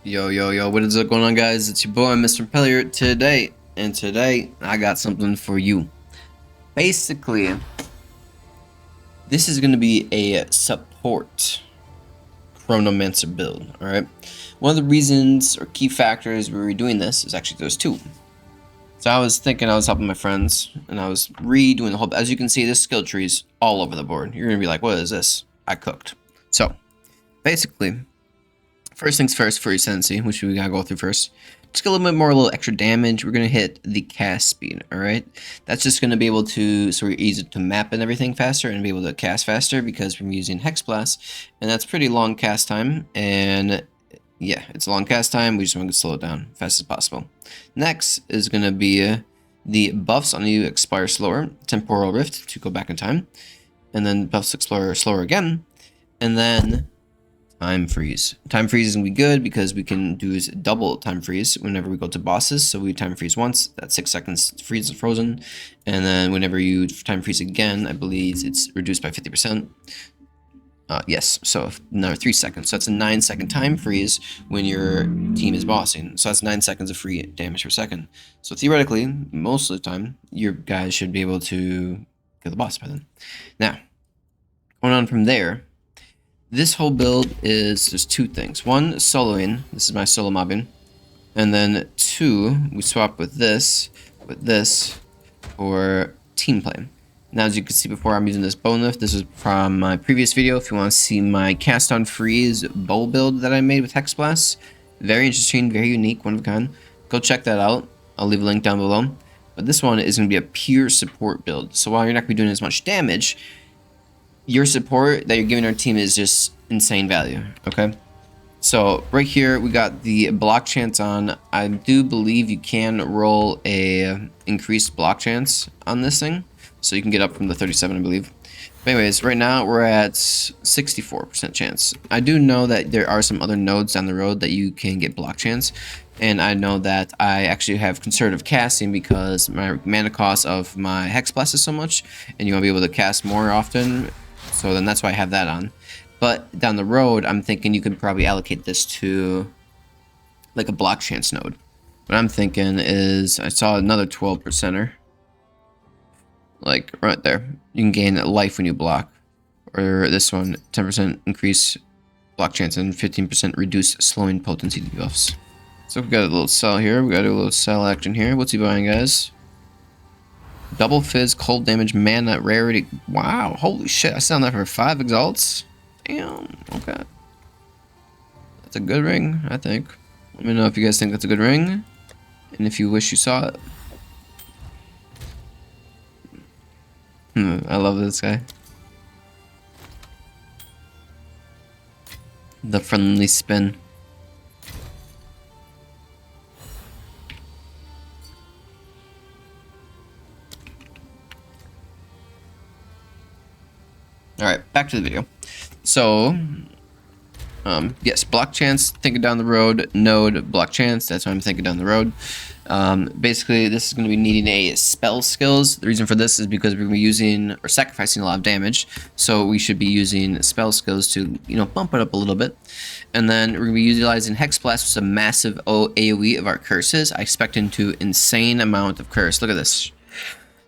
Yo, yo, yo, what is up going on, guys? It's your boy, Mr. Pellier, today I got something for you. Basically, this is going to be a support Chronomancer build, alright? One of the reasons or key factors we were doing this is actually there's two. So I was thinking, I was helping my friends, and I was redoing the whole, as you can see, this skill tree is all over the board. You're going to be like, what is this? I cooked. So, basically, first things first for Sensi, which we gotta go through first. Just get a little extra damage. We're gonna hit the cast speed, alright? That's just gonna be able to, so we're easy to map and everything faster and be able to cast faster because we're using Hex Blast, and that's pretty long cast time, and yeah, it's a long cast time. We just want to slow it down as fast as possible. Next is gonna be the buffs on you expire slower, Temporal Rift to go back in time, and then buffs expire slower again, and then time freeze. Time freeze is going to be good because we can do is double time freeze whenever we go to bosses. So we time freeze once, that's 6 seconds freeze and frozen. And then whenever you time freeze again, I believe it's reduced by 50%. Yes, so another 3 seconds. So that's a 9-second time freeze when your team is bossing. So that's 9 seconds of free damage per second. So theoretically, most of the time, your guys should be able to kill the boss by then. Now, going on from there, this whole build is just two things. One, soloing. This is my solo mobbing. And then two, we swap with this for team play. Now, as you can see before, I'm using this bow lift. This is from my previous video. If you want to see my cast on freeze bow build that I made with Hex Blast. Very interesting, very unique, one of a kind. Go check that out. I'll leave a link down below. But this one is going to be a pure support build. So while you're not going to be doing as much damage, your support that you're giving our team is just insane value, okay? So right here, we got the block chance on. I do believe you can roll a increased block chance on this thing. So you can get up from the 37, I believe. But anyways, right now we're at 64% chance. I do know that there are some other nodes down the road that you can get block chance. And I know that I actually have conservative casting because my mana cost of my Hex Blast is so much. And you want to be able to cast more often. So then that's why I have that on. But down the road, I'm thinking you could probably allocate this to like a block chance node. What I'm thinking is, I saw another 12%er. Like right there. You can gain life when you block. Or this one, 10% increase block chance and 15% reduce slowing potency debuffs. So we've got a little cell here. We got a little cell action here. What's he buying, guys? Double fizz, cold damage, mana, rarity. Wow, holy shit. I sell that for 5 exalts. Damn, okay. That's a good ring, I think. Let me know if you guys think that's a good ring. And if you wish you saw it. I love this guy. The friendly spin. Alright, back to the video. So, yes, block chance, thinking down the road, node, block chance, that's what I'm thinking down the road. Basically, this is going to be needing a spell skills. The reason for this is because we're going to be using, or sacrificing a lot of damage, so we should be using spell skills to, you know, bump it up a little bit. And then we're going to be utilizing Hex Blast, which is a massive AoE of our curses. I expect into insane amount of curse. Look at this.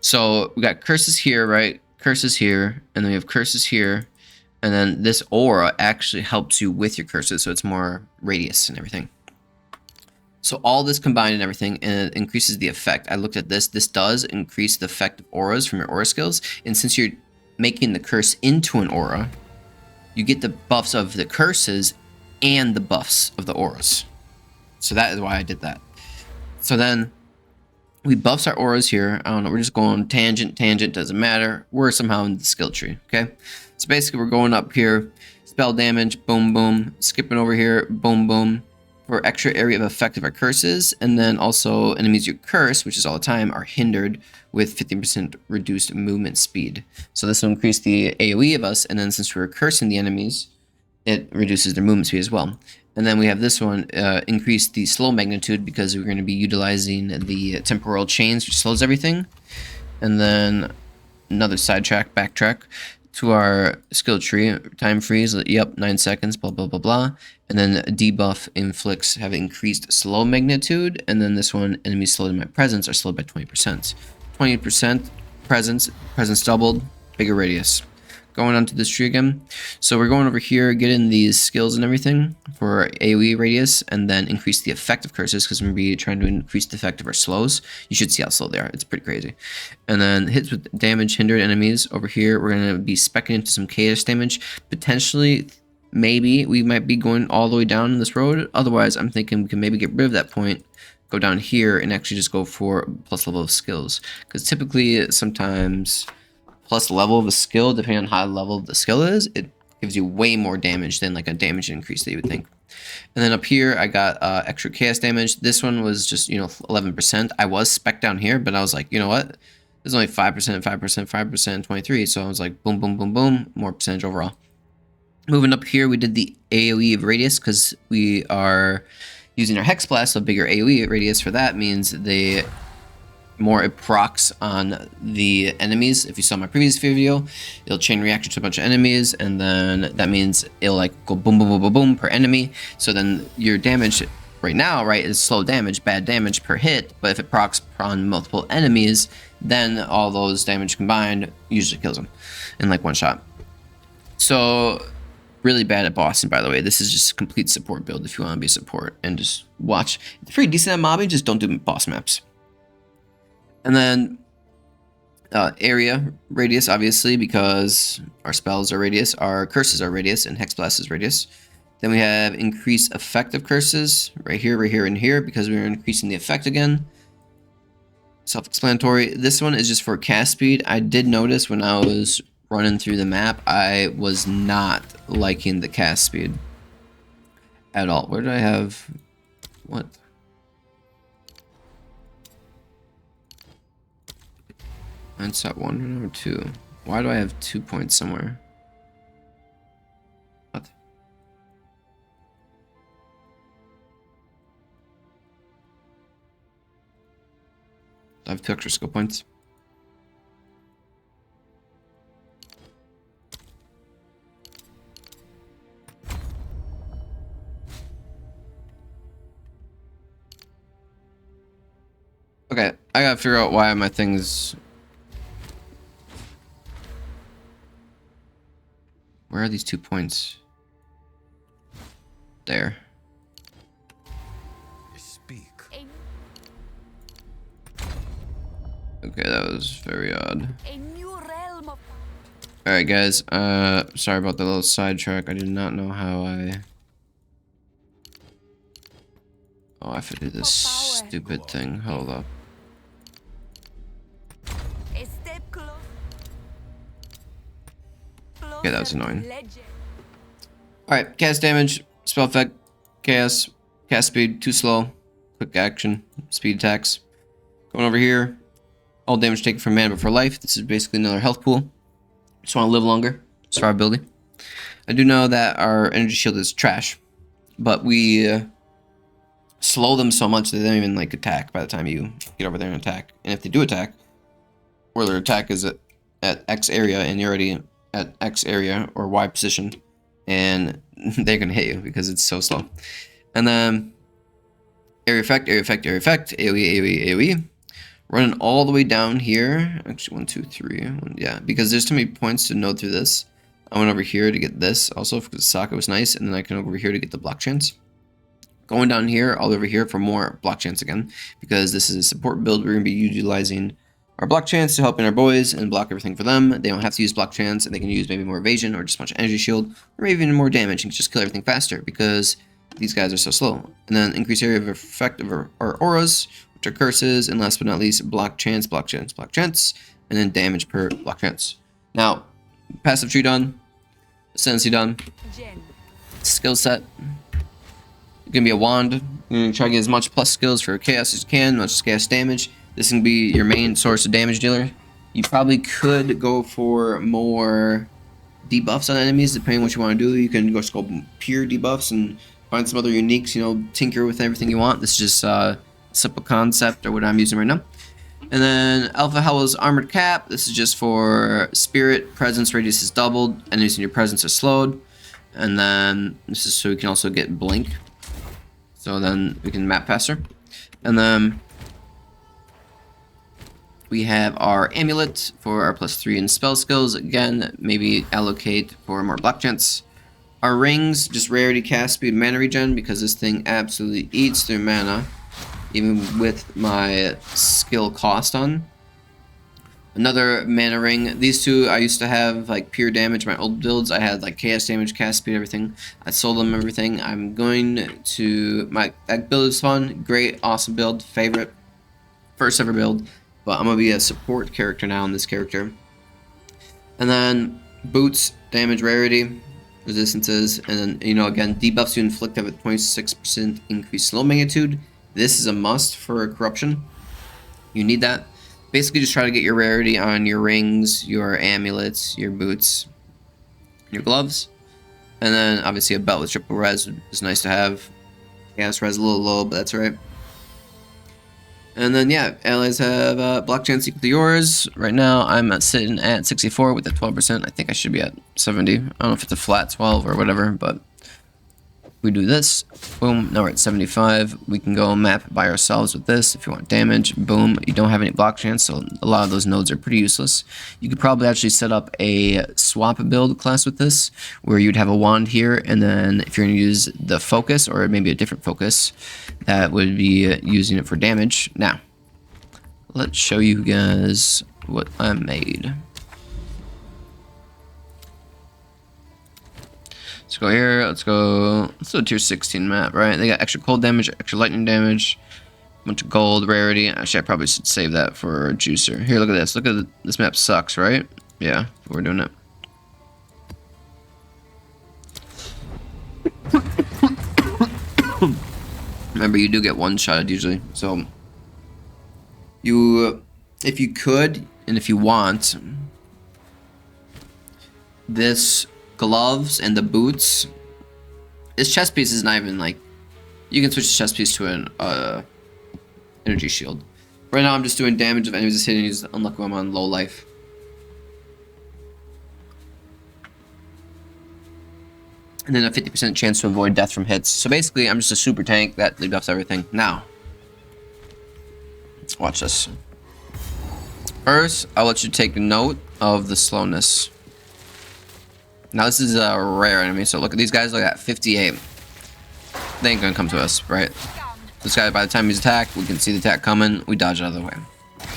So, we got curses here, right? Curses here, and then we have curses here, and then this aura actually helps you with your curses, so it's more radius and everything. So all this combined and everything, and it increases the effect. I looked at this. This does increase the effect of auras from your aura skills, and since you're making the curse into an aura, you get the buffs of the curses and the buffs of the auras. So that is why I did that. So then we buffs our auras here. I don't know, we're just going tangent, doesn't matter. We're somehow in the skill tree, okay? So basically we're going up here, spell damage, boom, boom, skipping over here, boom, boom, for extra area of effect of our curses, and then also enemies you curse, which is all the time, are hindered with 15% reduced movement speed. So this will increase the AoE of us, and then since we're cursing the enemies, it reduces their movement speed as well. And then we have this one, increase the slow magnitude because we're going to be utilizing the temporal chains, which slows everything. And then another sidetrack, backtrack. to our skill tree. Time freeze, yep, 9 seconds, blah, blah, blah, blah. And then debuff inflicts have increased slow magnitude. And then this one, enemies slowed in my presence are slowed by 20%. 20% presence doubled, bigger radius. Going on to this tree again. So we're going over here, getting these skills and everything for AoE radius, and then increase the effect of curses, because we're going to be trying to increase the effect of our slows. You should see how slow they are. It's pretty crazy. And then hits with damage hindered enemies. Over here, we're going to be speccing into some chaos damage. Potentially, maybe we might be going all the way down this road. Otherwise, I'm thinking we can maybe get rid of that point, go down here, and actually just go for plus level of skills. Because typically, sometimes plus level of a skill, depending on how level the skill is, it gives you way more damage than like a damage increase that you would think. And then up here, I got extra chaos damage. This one was just, 11%. I was spec down here, but I was like, you know what? There's only 5%, 5%, 5%, 23. So I was like, boom, boom, boom, boom, more percentage overall. Moving up here, we did the AoE of radius because we are using our Hex Blast, so bigger AoE radius for that means the more it procs on the enemies. If you saw my previous video, it'll chain reaction to a bunch of enemies, and then that means it'll like go boom, boom, boom, boom, boom per enemy. So then your damage right now, right, is slow damage, bad damage per hit. But if it procs on multiple enemies, then all those damage combined usually kills them in like one shot. So really bad at bossing, by the way. This is just a complete support build if you want to be a support and just watch. It's pretty decent at mobbing, just don't do boss maps. And then area radius, obviously, because our spells are radius, our curses are radius, and Hex Blast is radius. Then we have increased effect of curses right here, and here, because we're increasing the effect again. Self-explanatory. This one is just for cast speed. I did notice when I was running through the map, I was not liking the cast speed at all. Where did I have what? Mine's at 1 or 2. Why do I have 2 points somewhere? What? I have 2 extra skill points. Okay, I gotta figure out why my things. Where are these 2 points? There. Speak. Okay, that was very odd. A new realm of... Alright guys, sorry about the little sidetrack. I did not know how I... Oh, I have to do this stupid thing. Hold up. A step close. Okay, that was annoying. Alright, cast damage, spell effect, chaos, cast speed, too slow, quick action, speed attacks. Going over here, all damage taken from mana but for life. This is basically another health pool. Just want to live longer, survivability. I do know that our energy shield is trash, but we slow them so much that they don't even like attack by the time you get over there and attack. And if they do attack, or their attack is at X area and you're already at X area or Y position, and they're gonna hit you because it's so slow. And then area effect, area effect, area effect, AoE, AoE, AoE. Running all the way down here. Actually, 1, 2, 3. Yeah, because there's too many points to node through this. I went over here to get this also because Sokka was nice, and then I can go over here to get the block chance. Going down here, all over here for more block chance again, because this is a support build. We're gonna be utilizing our block chance to help in our boys and block everything for them. They don't have to use block chance, and they can use maybe more evasion or just a bunch of energy shield, or maybe even more damage and just kill everything faster because these guys are so slow. And then increase area of effect of our auras, which are curses, and last but not least, block chance, block chance, block chance, and then damage per block chance. Now, passive tree done, ascendancy done, skill set. It's gonna be a wand. You're gonna try to get as much plus skills for chaos as you can, much chaos damage. This can be your main source of damage dealer. You probably could go for more debuffs on enemies, depending on what you want to do. You can go pure debuffs and find some other uniques, tinker with everything you want. This is just a simple concept or what I'm using right now. And then Alpha Hell's Armored Cap. This is just for Spirit. Presence radius is doubled. Enemies in your presence are slowed. And then this is so we can also get Blink. So then we can map faster. And then we have our Amulet for our +3 in spell skills. Again, maybe allocate for more block chance. Our rings, just rarity, cast speed, mana regen, because this thing absolutely eats through mana. Even with my skill cost on. Another mana ring. These two I used to have like pure damage. My old builds I had like chaos damage, cast speed, everything. I sold them everything. I'm going to that build is fun, great, awesome build, favorite, first ever build. But I'm gonna be a support character now in this character. And then boots, damage, rarity, resistances, and then again debuffs you inflict have a 26% increased slow magnitude. This is a must for corruption. You need that. Basically, just try to get your rarity on your rings, your amulets, your boots, your gloves. And then, obviously, a belt with triple res is nice to have. Chaos res a little low, but that's right. And then, yeah, allies have block chance equal to yours. Right now, I'm sitting at 64 with a 12%. I think I should be at 70. I don't know if it's a flat 12 or whatever, but we do this, boom, now we're at 75. We can go map by ourselves with this if you want damage, boom. You don't have any block chance, so a lot of those nodes are pretty useless. You could probably actually set up a swap build class with this, where you'd have a wand here, and then if you're going to use the focus, or maybe a different focus, that would be using it for damage. Now, let's show you guys what I made. Let's go here, let's do a tier 16 map, right? They got extra cold damage, extra lightning damage, a bunch of gold, rarity. Actually, I probably should save that for juicer. Here, look at this. Look at this map sucks, right? Yeah, we're doing it. Remember, you do get one shot usually. So, if you could, and if you want, this gloves and the boots, this chest piece is not even like, you can switch the chest piece to an energy shield. Right now I'm just doing damage if enemies is hitting. He's unlucky when I'm on low life. And then a 50% chance to avoid death from hits. So basically I'm just a super tank that debuffs everything. Now, watch this. First, I'll let you take note of the slowness. Now this is a rare enemy, so look at these guys, look at 58. They ain't gonna come to us, right? This guy, by the time he's attacked, we can see the attack coming, we dodge out of the way,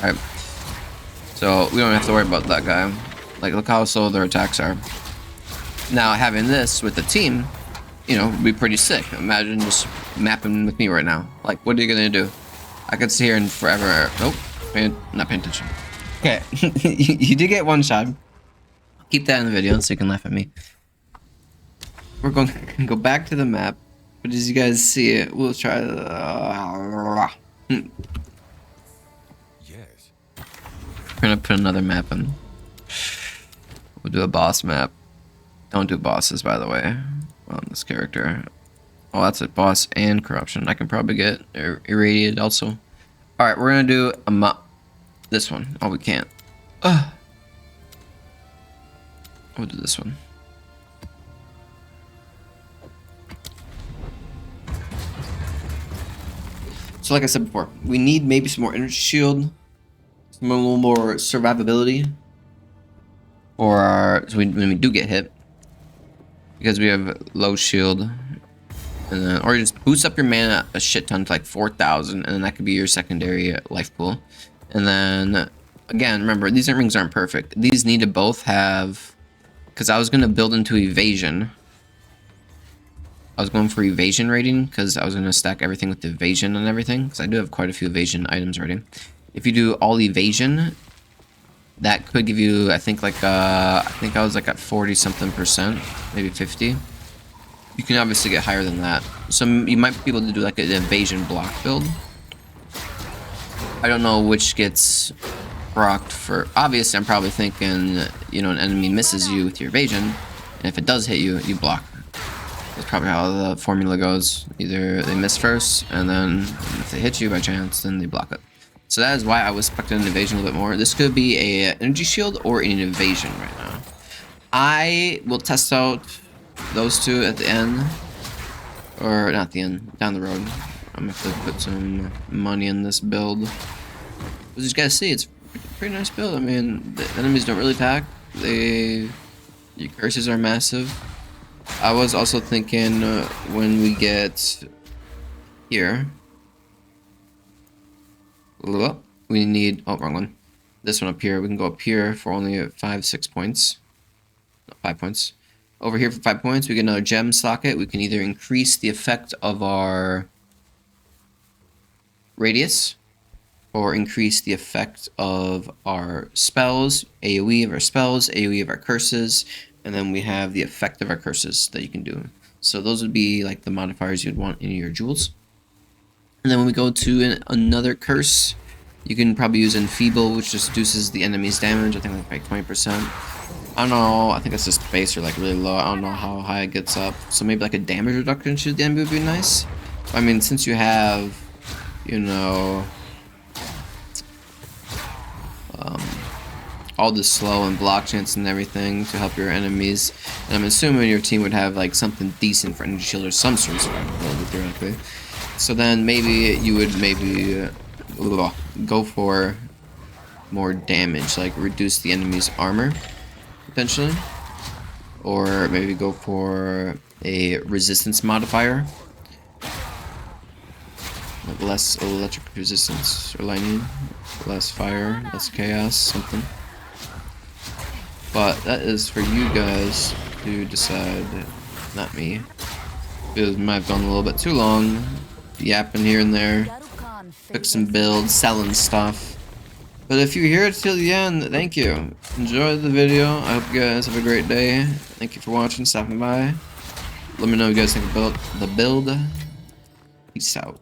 right? So we don't have to worry about that guy. Like, look how slow their attacks are. Now, having this with the team, would be pretty sick. Imagine just mapping with me right now. Like, what are you gonna do? I could sit here and forever, nope, not paying attention. Okay, you did get one shot. Keep that in the video so you can laugh at me. We're going to go back to the map, but as you guys see it, we'll try. Yes. We're gonna put another map in. We'll do a boss map. Don't do bosses, by the way, on this character. Oh, that's a boss and corruption. I can probably get irradiated also. All right, we're gonna do this one. Oh, we can't. We'll do this one. So like I said before, we need maybe some more energy shield, a little more survivability, or so when we do get hit, because we have low shield, and then or just boost up your mana a shit ton to like 4,000, and then that could be your secondary life pool. And then again, remember these rings aren't perfect. These need to both have. Because I was going to build into evasion. I was going for evasion rating because I was going to stack everything with evasion and everything. Because I do have quite a few evasion items already. If you do all evasion, that could give you, I think like, I think I was like at 40 something %, maybe 50. You can obviously get higher than that. So you might be able to do like an evasion block build. I don't know which gets procced for. Obviously, I'm probably thinking, an enemy misses you with your evasion, and if it does hit you, you block. That's probably how the formula goes. Either they miss first, and then if they hit you by chance, then they block it. So that is why I was expecting an invasion a little bit more. This could be a energy shield or an invasion right now. I will test out those two at the end. Or not the end, down the road. I'm gonna have to put some money in this build. As you guys see, it's a pretty nice build. I mean, the enemies don't really pack. Your curses are massive. I was also thinking when we get here, we need, oh, wrong one. This one up here, we can go up here for only 5-6 points. No, 5 points. Over here for 5 points, we get another gem socket. We can either increase the effect of our radius or increase the effect of our spells, AoE of our spells, AoE of our curses, and then we have the effect of our curses that you can do. So those would be like the modifiers you'd want in your jewels. And then when we go to another curse, you can probably use Enfeeble, which just reduces the enemy's damage. I think like 20%. I don't know. I think it's just base or like really low. I don't know how high it gets up. So maybe like a damage reduction to the enemy would be nice. I mean, since you have, you know, all the slow and block chance and everything to help your enemies, and I'm assuming your team would have like something decent for energy shield or some sort of survival theoretically. So then maybe you would go for more damage, like reduce the enemy's armor potentially, or maybe go for a resistance modifier, like less electric resistance or lightning, less fire, less chaos, something. But that is for you guys to decide, not me. It might have gone a little bit too long, yapping here and there, fixing builds, selling stuff. But if you're here till the end, thank you. Enjoy the video. I hope you guys have a great day. Thank you for watching, stopping by. Let me know what you guys think about the build. Peace out.